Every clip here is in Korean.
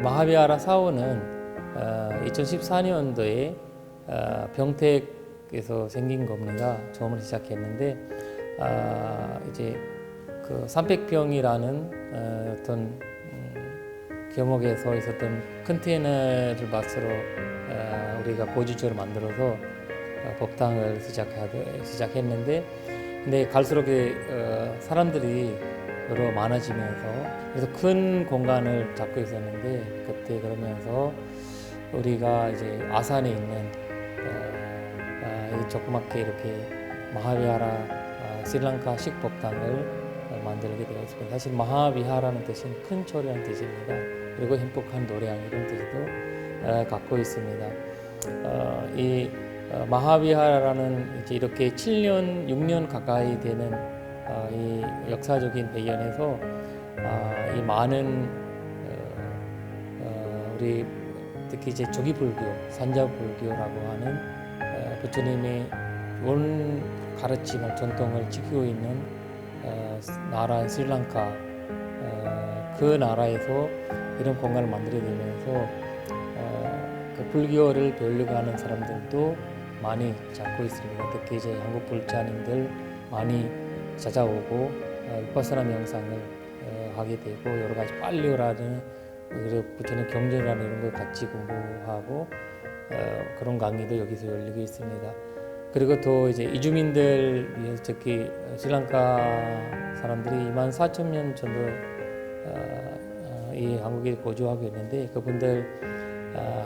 마하비하라 사원은 2014년도에 병택에서 생긴 겁니다. 처음으로 시작했는데 이제 그 삼백병이라는 어떤 겸옥에서 있었던 컨테이너를 맛으로 우리가 고주적으로 만들어서 법당을 시작했는데, 근데 갈수록 사람들이 여러 많아지면서 그래서 큰 공간을 잡고 있었는데, 그때 그러면서 우리가 이제 아산에 있는 이 조그맣게 이렇게 마하비하라 스리랑카 식법당을 만들게 되었습니다. 사실 마하비하라는 뜻은 큰 초리라는 뜻입니다. 그리고 행복한 노래양 이런 뜻도 갖고 있습니다. 이 마하비하라는 이렇게 7년, 6년 가까이 되는 이 역사적인 배경에서 이 많은 우리 특히 이제 조기불교, 산자불교라고 하는 부처님의 원 가르침을 전통을 지키고 있는 나라 스리랑카, 그 나라에서 이런 공간을 만들게 되면서 그 불교를 배우려고 하는 사람들도 많이 찾고 있습니다. 특히 이제 한국 불자님들 많이 찾아오고 위파사나 명상을 하게 되고, 여러 가지 빨리오라는 그리고 부처님 경전이라는 이런 걸 같이 공부하고 그런 강의도 여기서 열리고 있습니다. 그리고 또 이제 이주민들 위해서, 특히 스리랑카 사람들이 24,000년 정도 이 한국에 거주하고 있는데, 그분들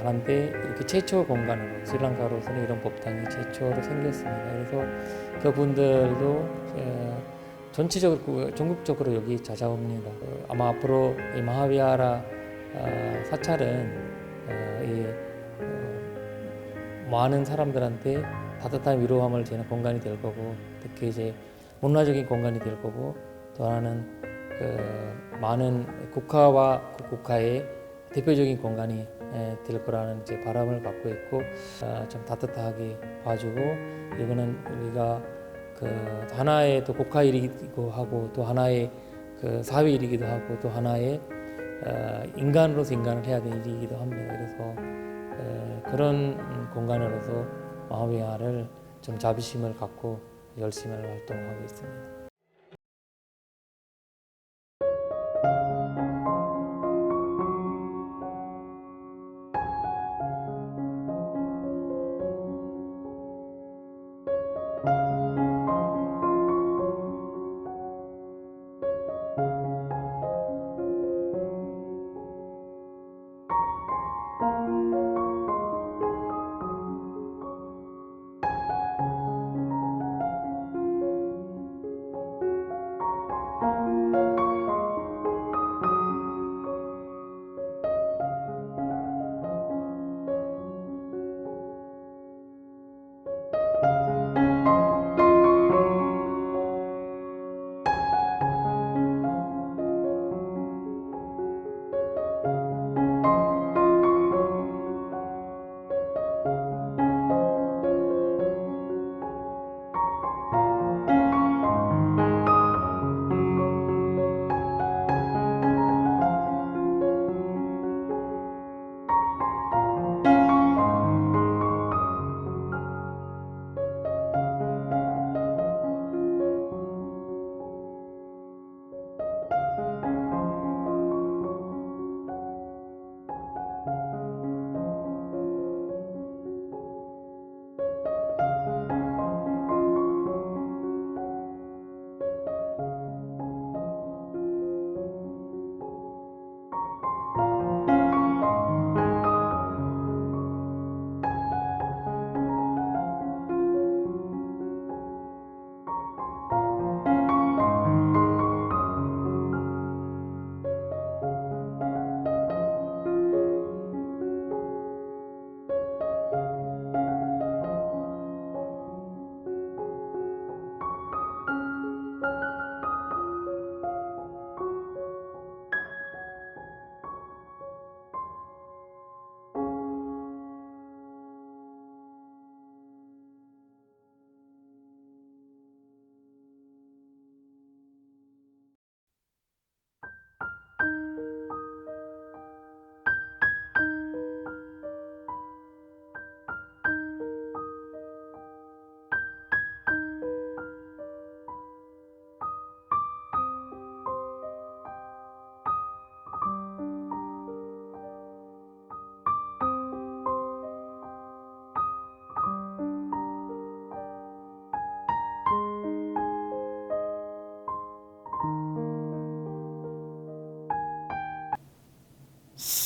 한테 이렇게 최초 공간으로 스리랑카로서는 이런 법당이 최초로 생겼습니다. 그래서 그분들도 전체적으로 전국적으로 여기 찾아옵니다. 아마 앞으로 이 마하비하라 사찰은 많은 사람들한테 따뜻한 위로함을 주는 공간이 될 거고, 특히 이제 문화적인 공간이 될 거고, 또 하나는 많은 국가와 그 국가의 대표적인 공간이 될 거라는 이제 바람을 갖고 있고, 좀 따뜻하게 봐주고, 이거는 우리가 그 하나의 또 국가 일이기도 하고, 또 하나의 그 사회 일이기도 하고, 또 하나의 인간으로서 인간을 해야 될 일이기도 합니다. 그래서 그런 공간으로서 마하비하를 좀 자비심을 갖고 열심히 활동하고 있습니다.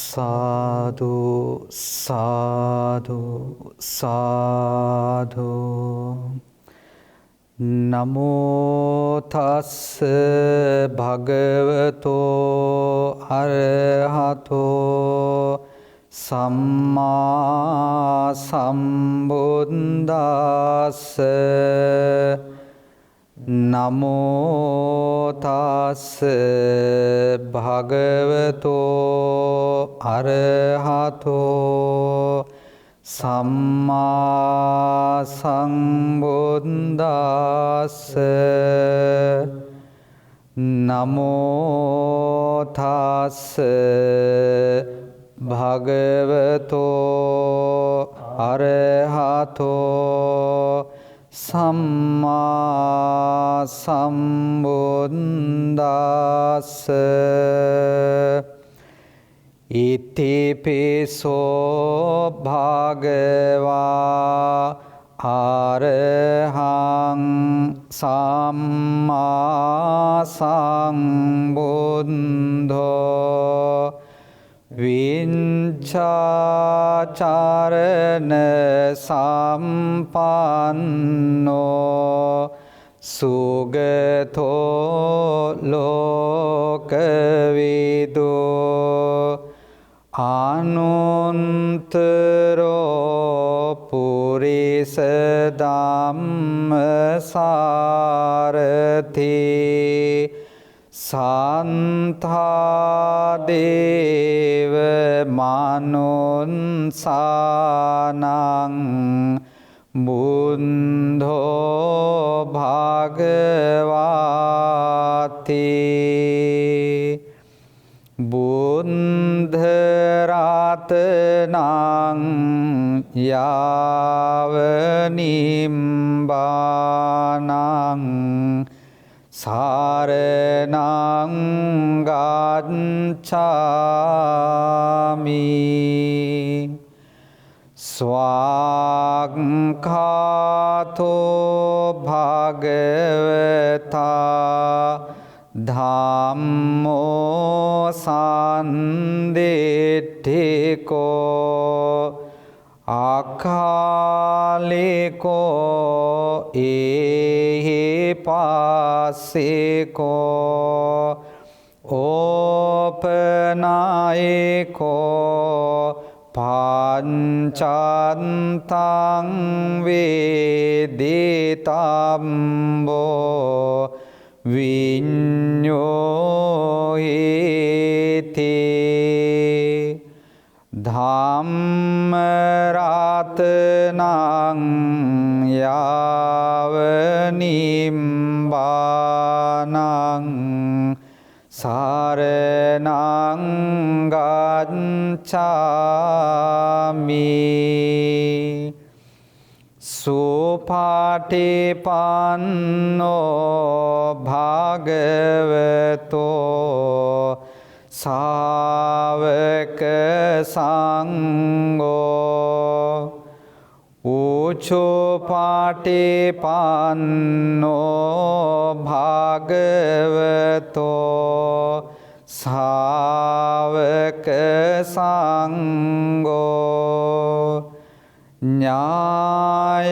සාදු සාදු සාදු නමෝ තස්ස භගවතෝ අරහතෝ සම්මා සම්බුද්දස්ස නමෝ තස්ස භගවතෝ අරහතෝ සම්මා සම්බුද්දස්ස නමෝ තස්ස භගවතෝ අරහතෝ සම්මා සම්බුද්දස්ස ඉතිපිසෝ භගවා අරහං සම්මා සම්බුද්ධෝ විඤ්ඡාචරණ සම්පන්නෝ සුගතෝ ලෝකවිදෝ අනුන්තරෝ පුරිස ධම්මසාරති සන්තාදේව මනුන්සානං බුද්ධෝ භගවාති බුද්ධ රතනං යාවනිම්බානං සරණං ගච්ඡාමි ස්වාක්ඛාතෝ භගවතා ධම්මෝ සන්දිට්ඨිකෝ අකාලිකෝ ඒහි පාසිකෝ ඕපනායිකෝ පංචන්තං වේදිතම්බෝ විඤ්ඤෝහිති ධම්ම රතනං යාවනිම්බානං සරණං ගච්ඡාමි සුපටිපන්නෝ භගවතෝ සාවක සංඝෝ උචුපටිපන්නෝ භගවතෝ සාවක සංඝෝ ඥාය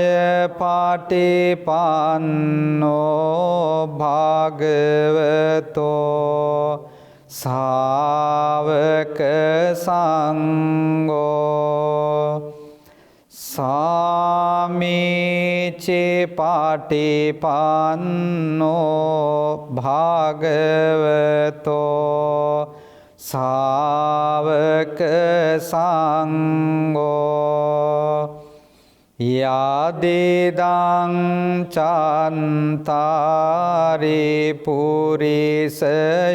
පටිපන්නෝ භගවතෝ සාවක සංඝෝ සාමිචි පටිපන්නෝ භගවතෝ සාවක සංඝෝ යදිදං චන්තරි පුරිස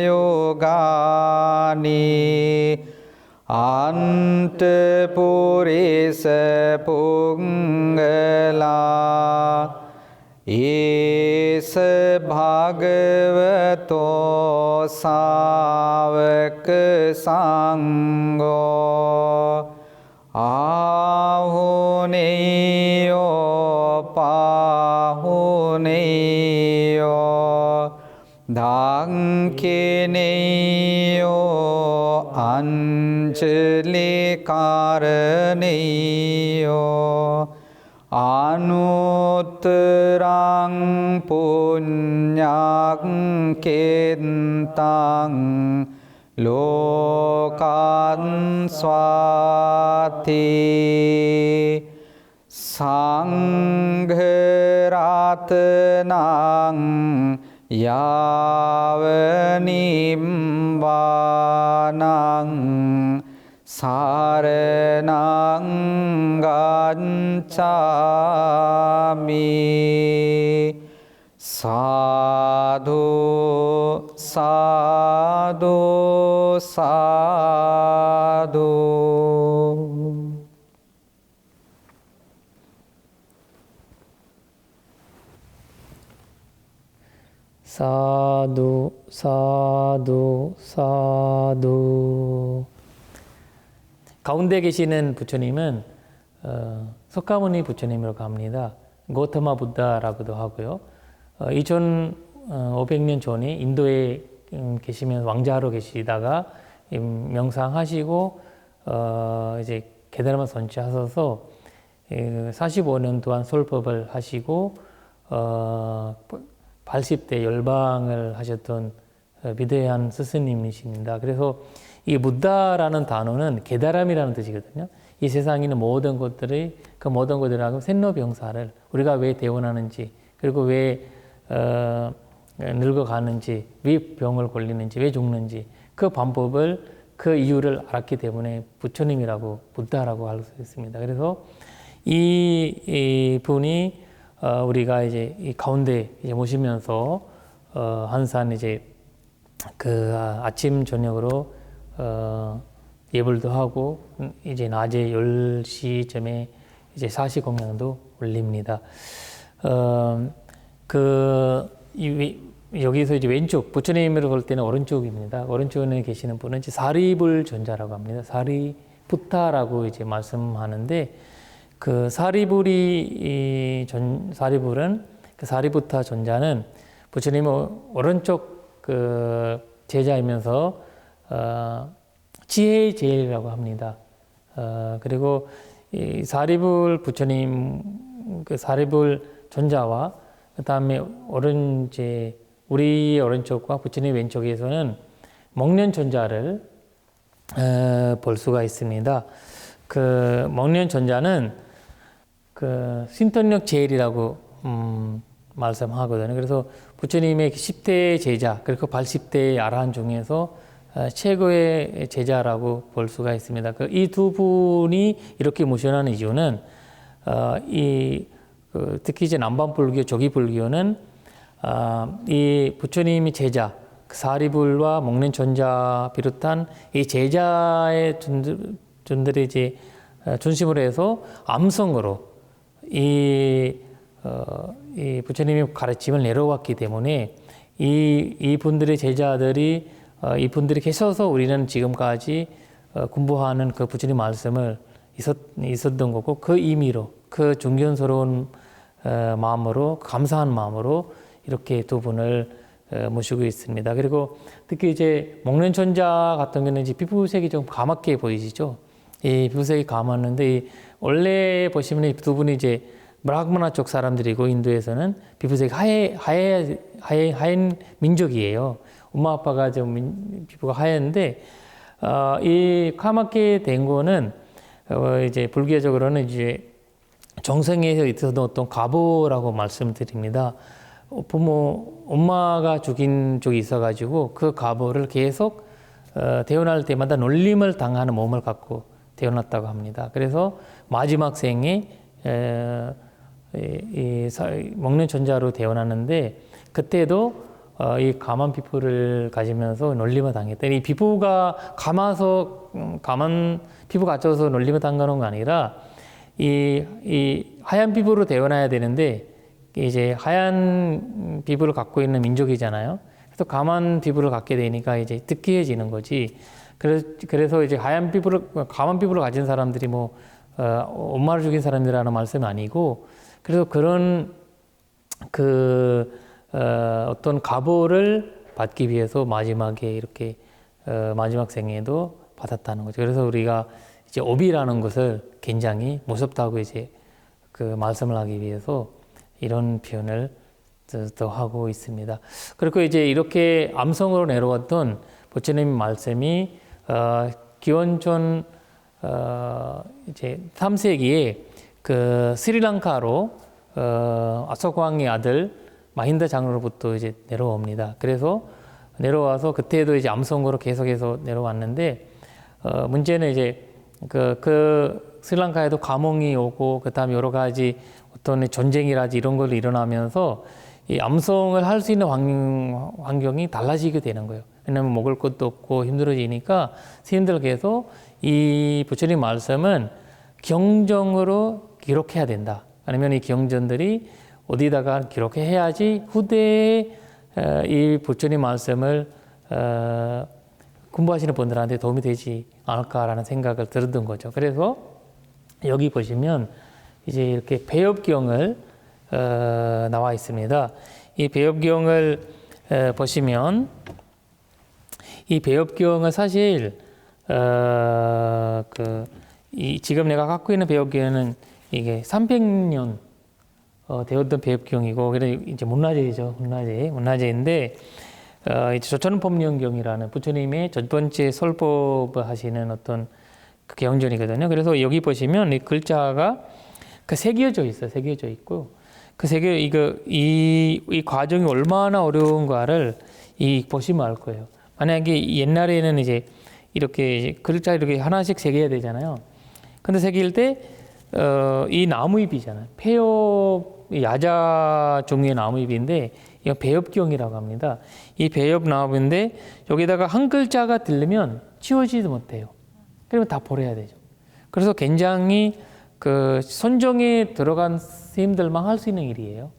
යෝගානි අන්ත පුරිස පුංගලා ඒස භගවතෝ සාවක සංඝෝ ආහුනේයෝ පාහුනේයෝ දාංකේනේයෝ අංජලි කාරණේයෝ අනුත්තරං පුඤ්ඤං කෙන්තං ලෝකං ස්වාති සංඝ රත්නං යාව නිම්බානං සරණං ගච්ඡාමි සාදු සාදු සාදු. 사두 사두 사두. 가운데 계시는 부처님은 석가모니 부처님이라고 합니다. 고타마 부다라고도 하고요. 2500년 전에 인도에 계시면 왕자로 계시다가 명상하시고 이제 게다르마 선취하셔서 45년 동안 솔법을 하시고 80대 열방을 하셨던 위대한 스승님이십니다. 그래서 이 부다라는 단어는 깨달음이라는 뜻이거든요. 이 세상에 있는 모든 것들이 그 모든 것들하고 생로병사를 우리가 왜 태어나는지 그리고 왜 늙어가는지 왜 병을 걸리는지 왜 죽는지 그 방법을 그 이유를 알았기 때문에 부처님이라고 부다라고 할 수 있습니다. 그래서 이 분이 우리가 이제 이 가운데 이제 모시면서 항상 이제 그 아침 저녁으로 예불도 하고 이제 낮에 10시쯤에 이제 사시 공양도 올립니다. 여기서 이제 왼쪽 부처님으로 볼 때는 오른쪽입니다. 오른쪽에 계시는 분은 이제 사리불 전자라고 합니다. 사리푸타라고 이제 말씀하는데 그 사리불은 그 사리부타 전자는 부처님의 오른쪽 그 제자이면서 지혜의 제일이라고 합니다. 그리고 이 사리불 부처님 그 사리불 전자와 그 다음에 우리 오른쪽과 부처님 왼쪽에서는 목련 전자를 볼 수가 있습니다. 그 목련 전자는 그 신통력 제일이라고 말씀하거든요. 그래서 부처님의 10대 제자 그리고 80대 아라한 중에서 최고의 제자라고 볼 수가 있습니다. 이 두 분이 이렇게 모셔나는 이유는 특히 이제 남반불교, 조기불교는 이 부처님이 제자, 사리불과 목련 전자 비롯한 이 제자의 존들이 이제 중심으로 해서 암성으로 이 부처님의 가르침을 내려왔기 때문에 이 분들의 제자들이 이 분들이 계셔서 우리는 지금까지 공부하는 그 부처님 말씀을 있었던 거고 그 의미로 그 존경스러운 마음으로 감사한 마음으로 이렇게 두 분을 모시고 있습니다. 그리고 특히 이제 목련 전자 같은 경우는 이제 피부색이 좀 까맣게 보이시죠? 이 피부색이 까맣는데 원래 보시면 이 두 분이 이제 브라흐마나 쪽 사람들이고 인도에서는 피부색이 하얀 민족이에요. 엄마 아빠가 좀 피부가 하얀데 이 까맣게 된 거는 이제 불교적으로는 이제 정성에서 있었던 어떤 가보라고 말씀드립니다. 엄마가 죽인 쪽이 있어가지고 그 가보를 계속 태어날 때마다 놀림을 당하는 몸을 갖고 태어났다고 합니다. 그래서 마지막 생에 목련 전자로 태어났는데 그때도 이 까만 피부를 가지면서 놀림을 당했다. 이 피부가 까만 피부가 갖춰서 놀림을 당하는 건 아니라 이 하얀 피부로 태어나야 되는데 이제 하얀 피부를 갖고 있는 민족이잖아요. 그래서 까만 피부를 갖게 되니까 이제 특이해지는 거지. 그래서 이제 까만 피부를 가진 사람들이 엄마를 죽인 사람들이라는 말씀은 아니고, 그래서 그런 어떤 가보를 받기 위해서 마지막에 이렇게 마지막 생에도 받았다는 거죠. 그래서 우리가 이제 업이라는 것을 굉장히 무섭다고 이제 그 말씀을 하기 위해서 이런 표현을 또 하고 있습니다. 그리고 이제 이렇게 암성으로 내려왔던 부처님 말씀이 기원전 이제 3세기에 그 스리랑카로 아소광의 아들 마힌다 장로로부터 이제 내려옵니다. 그래서 내려와서 그때도 이제 암성으로 계속해서 내려왔는데 문제는 이제 그 스리랑카에도 감흥이 오고 그다음에 여러 가지 어떤 전쟁이라든지 이런 걸로 일어나면서 이 암송을 할 수 있는 환경이 달라지게 되는 거예요. 왜냐하면 먹을 것도 없고 힘들어지니까 스님들께서 이 부처님 말씀은 경전으로 기록해야 된다. 아니면 이 경전들이 어디다가 기록해야지 후대에 이 부처님 말씀을 공부하시는 분들한테 도움이 되지 않을까라는 생각을 들었던 거죠. 그래서 여기 보시면 이제 이렇게 배엽경을 나와 있습니다. 이 배엽경을 보시면 이 배엽경은 사실 지금 내가 갖고 있는 배엽경은 이게 300년 되었던 배엽경이고, 그래서 이제 문화재죠. 문화재인데 이제 조천법령경이라는 부처님의 첫 번째 설법을 하시는 어떤 그 경전이거든요. 그래서 여기 보시면 이 글자가 새겨져 있어요. 새겨져 있고 이 과정이 얼마나 어려운가를 보시면 알 거예요. 만약에 옛날에는 이제 이렇게 글자 이렇게 하나씩 새겨야 되잖아요. 근데 새길 때 이 나무잎이잖아요. 폐엽 야자 종류의 나무잎인데 이거 배엽경이라고 합니다. 이 배엽 나무인데 여기다가 한 글자가 들리면 치워지지 못해요. 그러면 다 버려야 되죠. 그래서 굉장히 그 선정에 들어간 스님들만 할 수 있는 일이에요.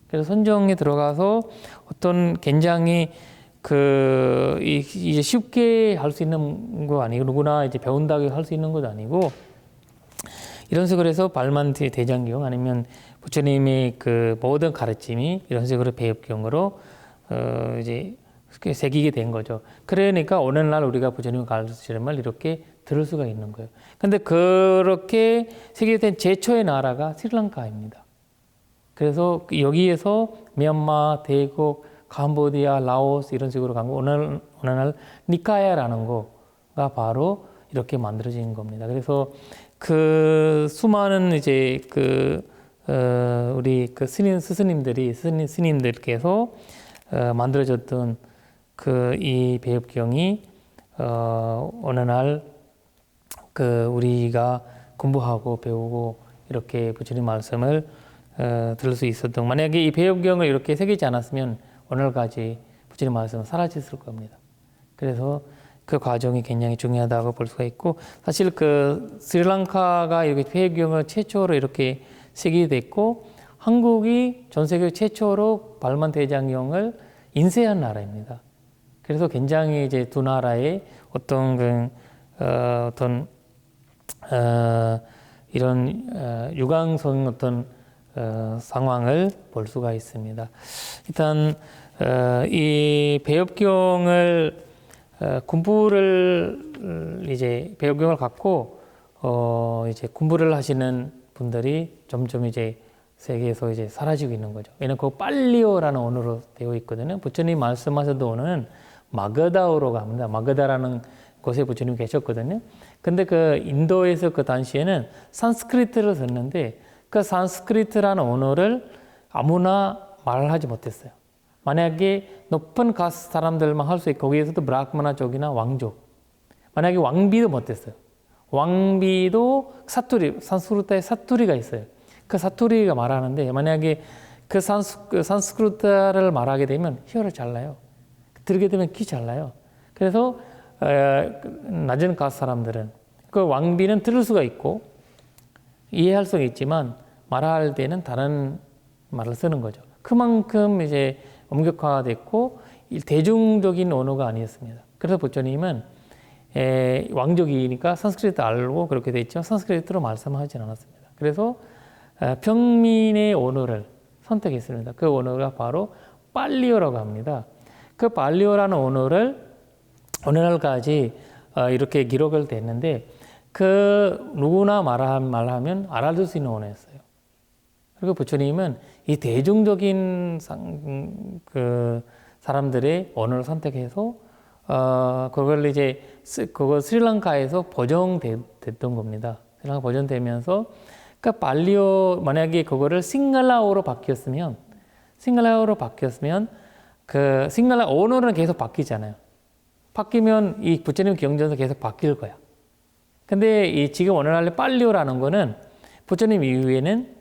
그래서 선정에 들어가서 어떤 굉장히 이제 쉽게 할 수 있는 거 아니고, 누구나 이제 배운다고 할 수 있는 것도 아니고, 이런 식으로 해서 발만티 대장경 아니면 부처님의 그 모든 가르침이 이런 식으로 배엽경으로 이제 새기게 된 거죠. 그러니까 오늘날 우리가 부처님 가르치는 말 이렇게 들을 수가 있는 거예요. 근데 그렇게 새기된 제초의 나라가 스리랑카입니다. 그래서 여기에서 미얀마, 태국, 캄보디아, 라오스 이런 식으로 간 거, 오늘날 니카야라는 거가 바로 이렇게 만들어진 겁니다. 그래서 그 수많은 이제 우리 스님들께서 만들어졌던 이 배엽경이 어느 날 우리가 공부하고 배우고 이렇게 부처님 말씀을 들을 수 있었던, 만약에 이 배엽경을 이렇게 새기지 않았으면 오늘까지 부처님 말씀은 사라졌을 겁니다. 그래서 그 과정이 굉장히 중요하다고 볼 수가 있고, 사실 스리랑카가 이렇게 배엽경을 최초로 이렇게 새기게 됐고, 한국이 전 세계 최초로 발만대장경을 인쇄한 나라입니다. 그래서 굉장히 이제 두 나라의 이런 유광성 상황을 볼 수가 있습니다. 일단 이 배엽경을 배엽경을 갖고 이제 공부를 하시는 분들이 점점 이제 세계에서 이제 사라지고 있는 거죠. 왜냐면 그 빨리오라는 언어로 되어 있거든요. 부처님 말씀하셨던 언어는 마가다어로가 합니다. 마가다라는 곳에 부처님 계셨거든요. 근데 인도에서 그 당시에는 산스크리트를 썼는데 그 산스크리트라는 언어를 아무나 말하지 못했어요. 만약에 높은 가스 사람들만 할 수 있고, 거기에서도 브라흐마나 쪽이나 왕족, 만약에 왕비도 못했어요. 왕비도 산스크리트에 사투리가 있어요. 그 사투리가 말하는데 만약에 산스크리트를 말하게 되면 혀를 잘라요. 들게 되면 귀 잘라요. 그래서 낮은 가스 사람들은 그 왕비는 들을 수가 있고 이해할 수가 있지만 말할 때는 다른 말을 쓰는 거죠. 그만큼 이제 엄격화됐고 대중적인 언어가 아니었습니다. 그래서 부처님은 왕족이니까 산스크리트 알고 그렇게 됐죠. 산스크리트로 말씀하지는 않았습니다. 그래서 평민의 언어를 선택했습니다. 그 언어가 바로 빨리어라고 합니다. 그 발리오라는 언어를 오늘날까지 이렇게 기록을 됐는데 그 누구나 말하면 알아들 수 있는 언어였어요. 그리고 부처님은 이 대중적인 그 사람들의 언어를 선택해서 그걸 이제 그거 스리랑카에서 보정됐던 겁니다. 스리랑카 보존되면서 그 발리어 만약에 그거를 싱갈라어로 바뀌었으면 그 싱갈라 언어는 계속 바뀌잖아요. 바뀌면 이 부처님 경전도 계속 바뀔 거야. 근데 이 지금 오늘날 발리어라는 거는 부처님 이후에는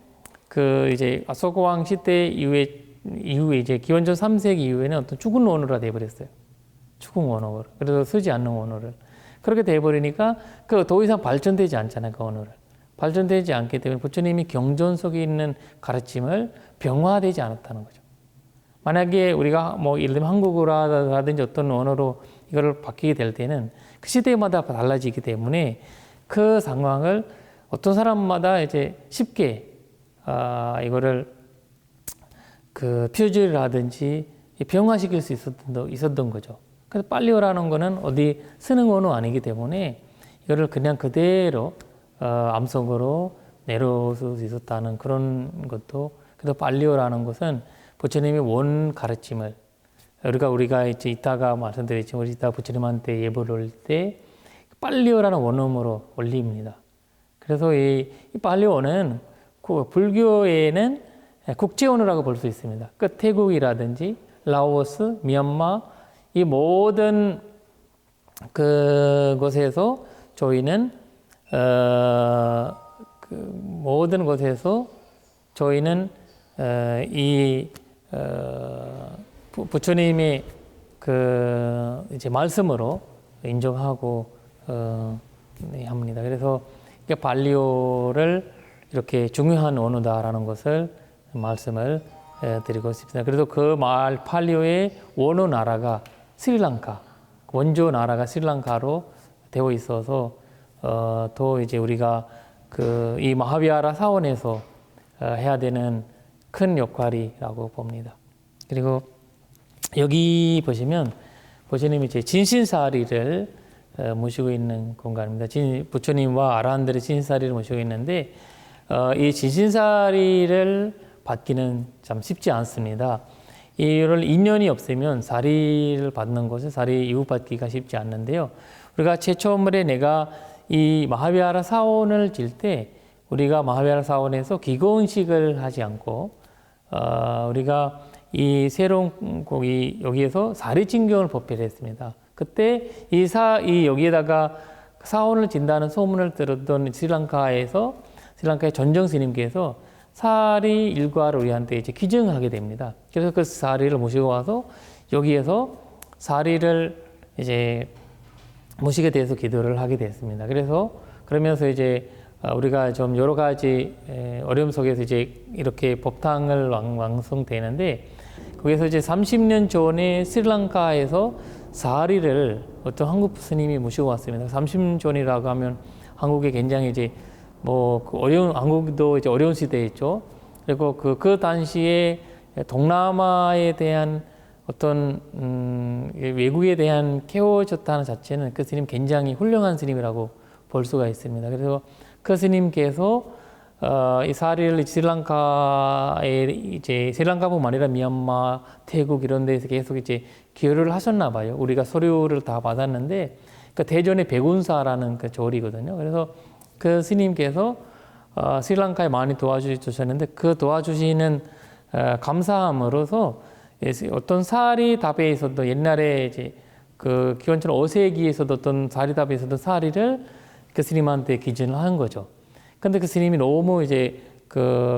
그 이제 아소카왕 시대 이후에 이제 기원전 3세기 이후에는 어떤 죽은 언어가 돼버렸어요. 죽은 언어를. 그래서 쓰지 않는 언어를. 그렇게 돼버리니까 그 더 이상 발전되지 않잖아요. 그 언어를. 발전되지 않기 때문에 부처님이 경전 속에 있는 가르침을 병화되지 않았다는 거죠. 만약에 우리가 뭐 예를 들면 한국어라든지 어떤 언어로 이거를 바뀌게 될 때는 그 시대마다 달라지기 때문에 그 상황을 어떤 사람마다 이제 쉽게 이거를 그 퓨즈라든지 병화시킬 수 있었던 거죠. 그래서 발리어라는 거는 어디 쓰는 언어 아니기 때문에 이거를 그냥 그대로 암송으로 내려올 수 있었다는 그런 것도. 그래서 발리어라는 것은 부처님의 원 가르침을 우리가 이제 이따가 말씀드렸지만 우리 이따 부처님한테 예불을 올 때 발리어라는 원음으로 올립니다. 그래서 이 발리어는 불교에는 국제 언어라고 볼 수 있습니다. 그 태국이라든지 라오스, 미얀마 이 모든 그곳에서 저희는 그 모든 곳에서 저희는 이 부처님의 그 이제 말씀으로 인정하고 합니다. 그래서 발리어를 이렇게 중요한 언어다라는 것을 말씀을 드리고 싶습니다. 그래서 그 발리어의 원어 나라가 스리랑카, 원조 나라가 스리랑카로 되어 있어서 또 이제 우리가 그 이 마하비하라 사원에서 해야 되는 큰 역할이라고 봅니다. 그리고 여기 보시면 부처님이 이제 진신사리를 모시고 있는 공간입니다. 부처님과 아라한들의 진신사리를 모시고 있는데 이 진신사리를 받기는 참 쉽지 않습니다. 이를 인연이 없으면 사리를 받는 것은 사리 이웃받기가 쉽지 않는데요. 우리가 최초물에 내가 이 마하비하라 사원을 질 때 우리가 마하비하라 사원에서 기거음식을 하지 않고 우리가 이 새로운 고기 여기에서 사리진경을 법회를 했습니다. 그때 이 여기에다가 사원을 진다는 소문을 들었던 스리랑카의 전정 스님께서 사리 일과를 우리한테 이제 기증하게 됩니다. 그래서 그 사리를 모시고 와서 여기에서 사리를 이제 모시게 돼서 기도를 하게 됐습니다. 그러면서 이제 우리가 좀 여러 가지 어려움 속에서 이제 이렇게 법탕을 완성되는데 거기서 이제 30년 전에 스리랑카에서 사리를 어떤 한국 스님이 모시고 왔습니다. 30년 전이라고 하면 한국에 굉장히 이제 한국도 이제 어려운 시대였죠. 그리고 그 당시에 동남아에 대한 어떤 외국에 대한 케어줬다는 자체는 그 스님 굉장히 훌륭한 스님이라고 볼 수가 있습니다. 그래서 그 스님께서 이 사리를 스리랑카뿐만 아니라 미얀마, 태국 이런 데서 계속 이제 기여를 하셨나 봐요. 우리가 서류를 다 받았는데 그 대전의 백운사라는 그 절이거든요. 그래서 그 스님께서 스리랑카에 많이 도와주셨는데 그 도와주시는 감사함으로써 어떤 사리답에 있었던 옛날에 이제 그 기원전 5세기에서도 어떤 사리답에 있었던 사리를 그 스님한테 기증을 한 거죠. 근데 그 스님이 너무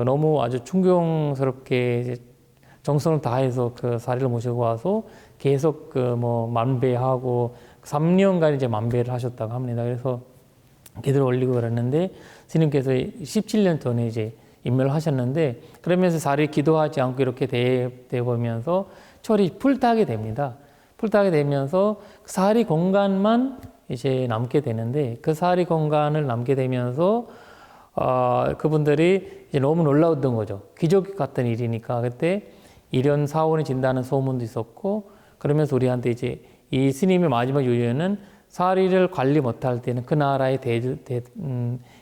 너무 아주 충경스럽게 이제 정성을 다해서 그 사리를 모시고 와서 계속 만배하고 3년간 이제 만배를 하셨다고 합니다. 그래서 기도를 올리고 그랬는데 스님께서 17년 전에 이제 임명을 하셨는데 그러면서 사리 기도하지 않고 이렇게 되어보면서 철이 불타게 됩니다. 불타게 되면서 사리 공간만 이제 남게 되는데 그 사리 공간을 남게 되면서 그분들이 이제 너무 놀라웠던 거죠. 기적 같은 일이니까 그때 일연 사원이 진다는 소문도 있었고 그러면서 우리한테 이제 이 스님의 마지막 유언은 사리를 관리 못할 때는 그 나라에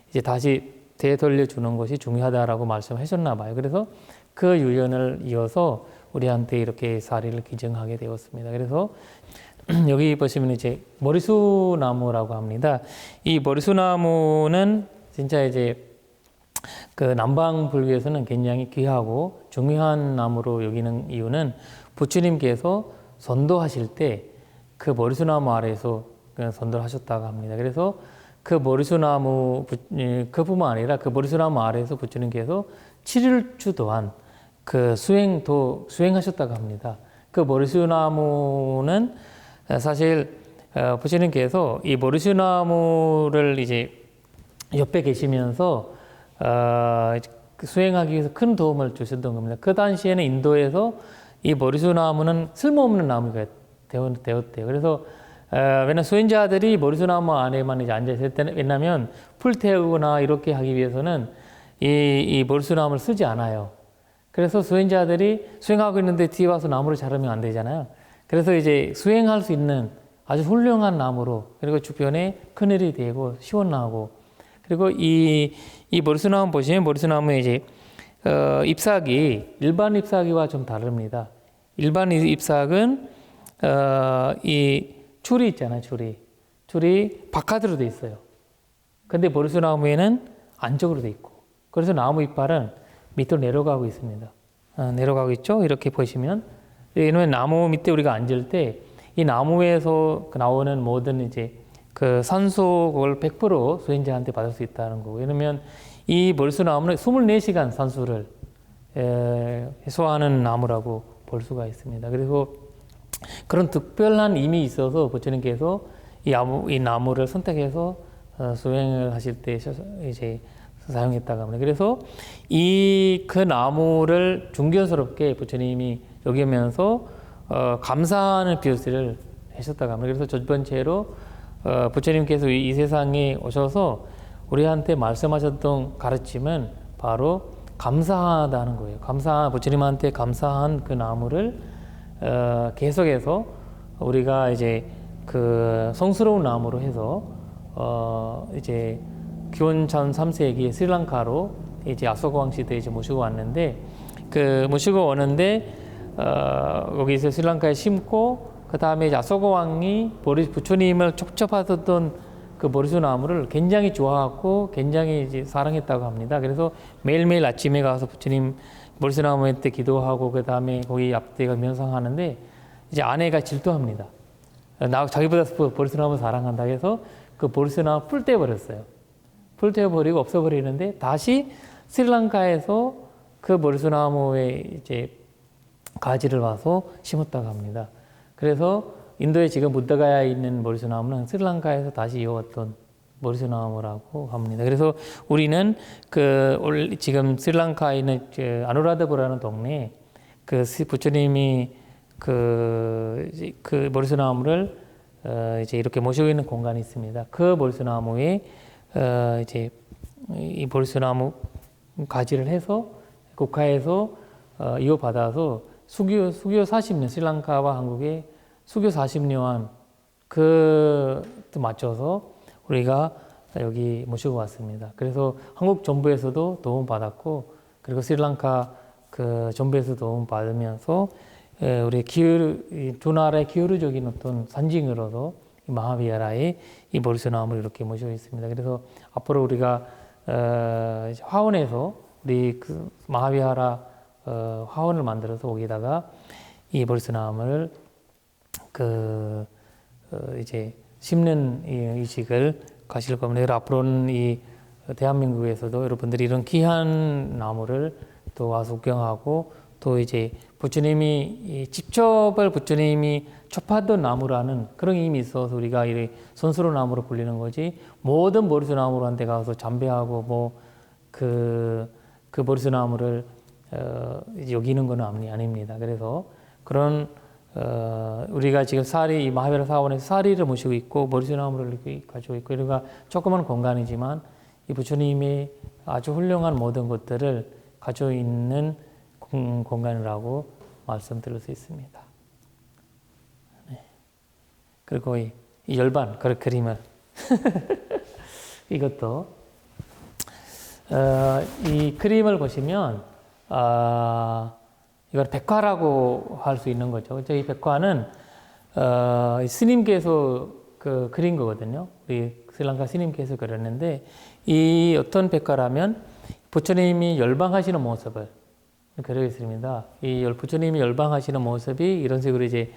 이제 다시 되돌려 주는 것이 중요하다라고 말씀하셨나 봐요. 그래서 그 유언을 이어서 우리한테 이렇게 사리를 기증하게 되었습니다. 그래서 여기 보시면 이제 머리수나무라고 합니다. 이 머리수나무는 진짜 이제 그 남방 불교에서는 굉장히 귀하고 중요한 나무로 여기는 이유는 부처님께서 선도하실 때 그 머리수나무 아래에서 선도를 하셨다고 합니다. 그래서 그 머리수나무 그뿐만 아니라 그 머리수나무 아래에서 부처님께서 7일주 동안 그 수행하셨다고 합니다. 그 머리수나무는 사실 부처님께서 이 머리수나무를 이제 옆에 계시면서 수행하기 위해서 큰 도움을 주셨던 겁니다. 그 당시에는 인도에서 이 머리수나무는 쓸모없는 나무가 되었대요. 그래서 왜냐면 수행자들이 머리수나무 안에만 이제 앉아 있을 때는 왜냐면 풀 태우거나 이렇게 하기 위해서는 이 머리수나무를 쓰지 않아요. 그래서 수행자들이 수행하고 있는데 뒤에 와서 나무를 자르면 안 되잖아요. 그래서 이제 수행할 수 있는 아주 훌륭한 나무로 그리고 주변에 그늘이 되고 시원하고 그리고 이 머리수나무 보시면 머리수나무의 이제 잎사귀 일반 잎사귀와 좀 다릅니다. 일반 잎사귀는 이 줄이 있잖아요. 줄이 바깥으로 돼 있어요. 근데 머리수나무에는 안쪽으로 돼 있고 그래서 나무 이빨은 밑으로 내려가고 있습니다. 내려가고 있죠. 이렇게 보시면 왜냐면 나무 밑에 우리가 앉을 때 이 나무에서 나오는 모든 이제 그 산소 그걸 100% 수행자한테 받을 수 있다는 거고 왜냐면 이 머리수나무는 24시간 산소를 해소하는 나무라고 볼 수가 있습니다. 그리고 그런 특별한 힘이 있어서 부처님께서 이 나무를 선택해서 수행을 하실 때 이제 사용했다고 합니다. 그래서 그 나무를 존경스럽게 부처님이 여기면서 감사하는 비유를 하셨다고 합니다. 그래서 첫 번째로 부처님께서 이 세상에 오셔서 우리한테 말씀하셨던 가르침은 바로 감사하다는 거예요. 부처님한테 감사한 그 나무를 계속해서 우리가 이제 그 성스러운 나무로 해서 이제 기원전 3세기에 스리랑카로 이제 아소고왕 시대에 이제 모시고 왔는데 모시고 오는데 거기서 스리랑카에 심고 그 다음에 이제 아소고왕이 부처님을 촉접하던 그 머리수나무를 굉장히 좋아하고 굉장히 이제 사랑했다고 합니다. 그래서 매일매일 아침에 가서 부처님 머리수나무에 때 기도하고 그 다음에 거기 앞에가 명상하는데 이제 아내가 질투합니다. 자기보다 머리수나무 사랑한다 해서 그 머리수나무 풀 떼버렸어요. 풀 떼버리고 없어버리는데 다시 스리랑카에서 그 머리수나무에 이제 가지를 와서 심었다고 합니다. 그래서 인도에 지금 부다가야에 있는 머리수나무는 스리랑카에서 다시 이어왔던 머리수나무라고 합니다. 그래서 우리는 지금 스리랑카에 있는 아누라다푸라는 동네에 부처님이 그 머리수나무를 이제 이렇게 모시고 있는 공간이 있습니다. 그 머리수나무에 이제 이 머리수나무 가지를 해서 국가에서 이어받아서 수교 40년 스리랑카와 한국의 수교 40년 그 맞춰서 우리가 여기 모시고 왔습니다. 그래서 한국 정부에서도 도움 받았고 그리고 스리랑카 그 정부에서 도움 받으면서 우리 두 나라의 기울어적인 어떤 상징으로서 이 마하비하라의 이 머리수나무를 이렇게 모시고 있습니다. 그래서 앞으로 우리가 화원에서 우리 그 마하비하라 화원을 만들어서 거기다가 이 머리수나무를 이제 심는 의식을 가실 겁니다. 앞으로는 이 대한민국에서도 여러분들이 이런 귀한 나무를 또 와서 구경하고 또 이제 부처님이 부처님이 촉하던 나무라는 그런 힘이 있어서 우리가 이 손수로 나무로 불리는 거지 모든 머리수나무한테 가서 잠배하고 뭐 그 머리수나무를 여기는 건 아닙니다. 그래서 그런 우리가 지금 이 마하비하라 사원에서 사리를 모시고 있고 머리수나무를 이렇게 가지고 있고 우리가 조그만 공간이지만 이 부처님이 아주 훌륭한 모든 것들을 가지고 있는 공간이라고 말씀드릴 수 있습니다. 그리고 이 열반 그 그림을 이것도 이 그림을 보시면 이걸 백화라고 할 수 있는 거죠. 이 백화는 스님께서 그린 거거든요. 우리 스리랑카 스님께서 그렸는데 이 어떤 백화라면 부처님이 열방하시는 모습을 그려 있습니다. 이 부처님이 열방하시는 모습이 이런 식으로 이제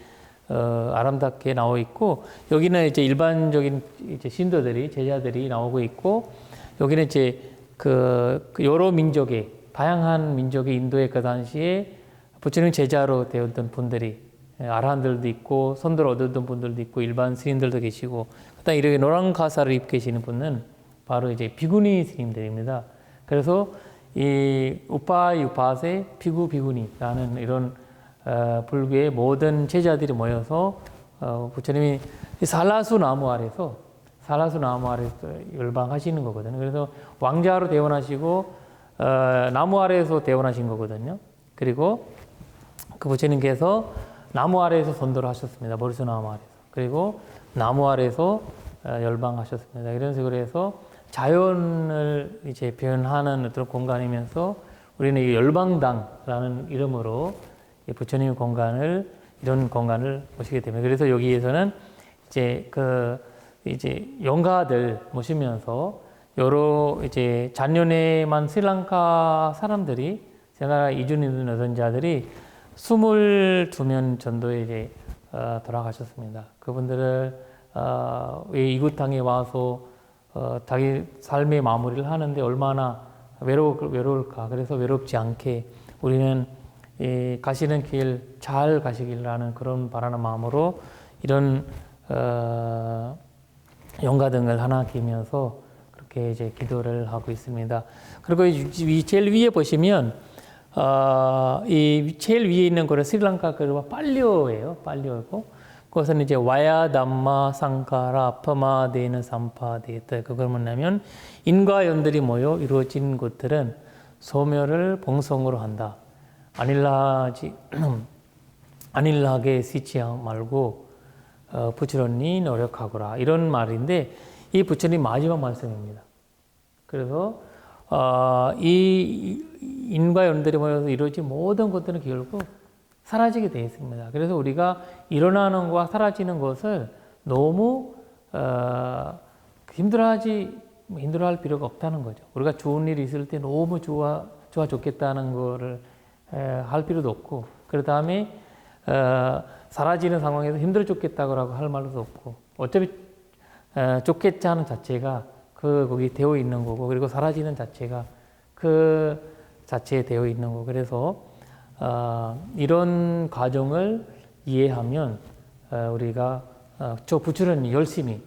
아름답게 나오고 있고, 여기는 이제 일반적인 이제 신도들이 제자들이 나오고 있고, 여기는 이제 여러 민족의 다양한 민족의 인도의 그 당시에 부처님 제자로 되었던 분들이 아라한들도 있고 선도를 얻었던 분들도 있고 일반 스님들도 계시고, 그다음 이렇게 노란 가사를 입고 계시는 분은 바로 이제 비구니 스님들입니다. 그래서 이 우파세 비구니라는 이런 불교의 모든 제자들이 모여서 부처님이 살라수 나무 아래서 열방하시는 거거든요. 그래서 왕자로 대원하시고 나무 아래에서 대원하신 거거든요. 그리고 그 부처님께서 나무 아래에서 선도를 하셨습니다. 머리수 나무 아래에서. 그리고 나무 아래에서 열방하셨습니다. 이런 식으로 해서 자연을 이제 표현하는 어떤 공간이면서 우리는 이 열방당라는 이름으로 부처님의 이런 공간을 모시게 됩니다. 그래서 여기에서는 이제 이제 영가들 모시면서 여러 이제 작년에만 스리랑카 사람들이 제가 이주인 어떤 자들이 22명 정도에 이제 돌아가셨습니다. 그분들을 이곳 땅에 와서 자기 삶의 마무리를 하는데 얼마나 외로울까. 그래서 외롭지 않게 우리는 가시는 길 잘 가시기라는 그런 바라는 마음으로 이런 영가등을 하나 끼면서 그렇게 이제 기도를 하고 있습니다. 그리고 이 제일 위에 보시면 이 제일 위에 있는 거는 스리랑카 그리고 빨료예요. 빨료고 그것은 이제 와야 담마 상카라 파마데는 삼파데이터. 그걸 뭐냐면 인과 연들이 모여 이루어진 곳들은 소멸을 봉성으로 한다. 안일하게 쓰지 말고 부지런히 노력하거라. 이런 말인데 이 부처님 마지막 말씀입니다. 그래서 이 인과 연들이 모여서 이루어진 모든 것들은 결국 사라지게 되어 있습니다. 그래서 우리가 일어나는 것과 사라지는 것을 너무 힘들어할 필요가 없다는 거죠. 우리가 좋은 일이 있을 때 너무 좋아 좋겠다는 거를 할 필요도 없고, 그 다음에 사라지는 상황에서 힘들어 죽겠다고 할 말도 없고, 어차피 좋겠지 하는 자체가 거기 되어 있는 거고, 그리고 사라지는 자체가 그 자체에 되어 있는 거고, 그래서 이런 과정을 이해하면 우리가 부지런히 열심히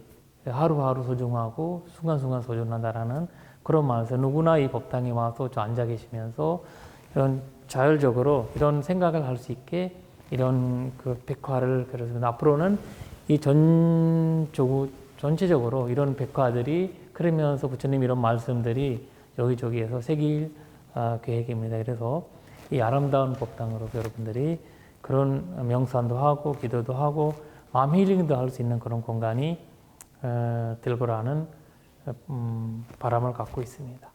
하루하루 소중하고 순간순간 소중하다라는 그런 마음에서 누구나 이 법당에 와서 앉아 계시면서 이런 자율적으로 이런 생각을 할 수 있게 이런 백화를 그려서 앞으로는 이 전체적으로 이런 백화들이 그러면서 부처님 이런 말씀들이 여기저기에서 새길 계획입니다. 그래서 이 아름다운 법당으로 여러분들이 그런 명상도 하고 기도도 하고 마음 힐링도 할 수 있는 그런 공간이 될 거라는 바람을 갖고 있습니다.